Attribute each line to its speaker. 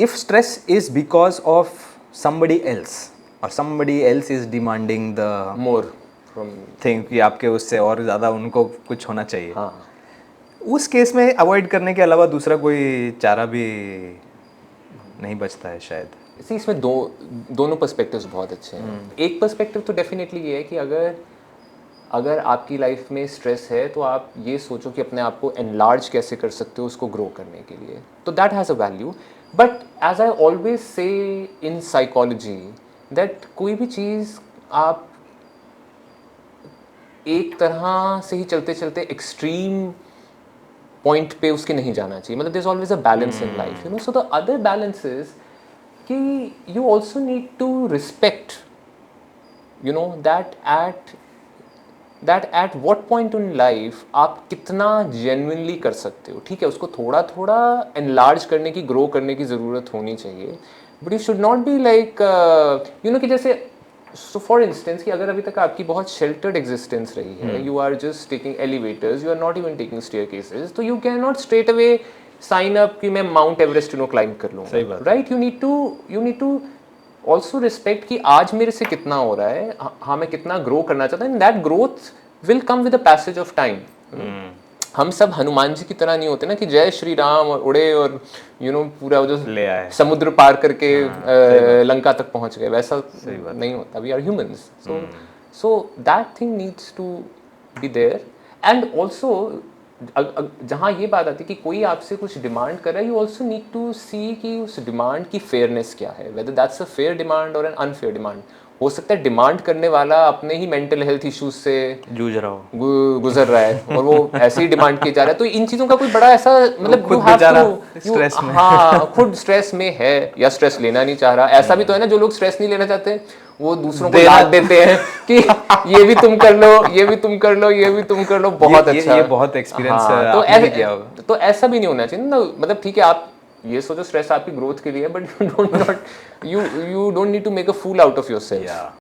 Speaker 1: if stress is because of somebody else or somebody else is demanding the
Speaker 2: more from
Speaker 1: thing कि आपके उससे और ज़्यादा उनको कुछ होना चाहिए,
Speaker 2: हाँ
Speaker 1: उस केस में अवॉइड करने के अलावा दूसरा कोई चारा भी नहीं बचता है शायद।
Speaker 2: इसी इसमें दोनों पर्सपेक्टिव्स बहुत अच्छे हैं। एक पर्सपेक्टिव तो डेफिनेटली ये है कि अगर आपकी लाइफ में स्ट्रेस है तो आप ये सोचो कि अपने आप को एनलार्ज कैसे कर सकते हो उसको ग्रो करने के लिए, तो that has a value. But as I always say in psychology that कोई भी चीज़ आप एक तरह से ही चलते चलते एक्सट्रीम पॉइंट पे उसके नहीं जाना चाहिए, मतलब there is always a balance in life, you know. So the other balance is कि you also need to respect, you know, that at what point in life आप कितना जेन्युइनली कर सकते हो। ठीक है, उसको थोड़ा थोड़ा एनलार्ज करने की, ग्रो करने की ज़रूरत होनी चाहिए, but you should not be like, you know, कि जैसे सो फॉर इंस्टेंस कि अगर अभी तक आपकी बहुत शेल्टर्ड एग्जिस्टेंस रही है, you are just taking elevators, you are not even taking staircases, तो you can not straight away sign up कि मैं माउंट एवरेस्ट क्लाइंब कर लूँगा, right? You need to also respect कि आज मेरे से कितना हो रहा है, हाँ मैं कितना ग्रो करना चाहता हूँ, and that growth will come with the passage of time. हम सब हनुमान जी की तरह नहीं होते ना कि जय श्री राम और उड़े और यू नो पूरा जो
Speaker 1: ले आए,
Speaker 2: समुद्र पार करके लंका तक पहुंच गए, वैसा नहीं होता। We are humans, so that thing needs to be there. And also जहाँ ये बात आती है कि कोई आपसे कुछ डिमांड कर रहा है, यू ऑल्सो नीड टू सी कि उस डिमांड की फेयरनेस क्या है, weather that's a fair demand और एन अनफेयर डिमांड। हो सकता है डिमांड करने वाला अपने ही मेंटल हेल्थ इश्यूज से
Speaker 1: जूझ रहा हो,
Speaker 2: गुजर रहा है और वो ऐसे ही डिमांड किया जा रहा है, तो इन चीज़ों का कोई बड़ा ऐसा मतलब
Speaker 1: खुद बेचारा स्ट्रेस में,
Speaker 2: हाँ खुद स्ट्रेस में है या स्ट्रेस लेना नहीं चाह रहा। ऐसा भी तो है ना, जो लोग स्ट्रेस नहीं लेना चाहते वो दूसरों को लाद देते हैं कि ये भी तुम कर लो, ये भी तुम कर लो, ये भी तुम कर लो, बहुत अच्छा।
Speaker 1: ये बहुत एक्सपीरियंस
Speaker 2: तो
Speaker 1: आपने भी किया होगा।
Speaker 2: तो ऐसा भी नहीं होना चाहिए ना, मतलब ठीक है आप ये सोचो स्ट्रेस आपकी ग्रोथ के लिए, but you don't need to make a fool out of yourself.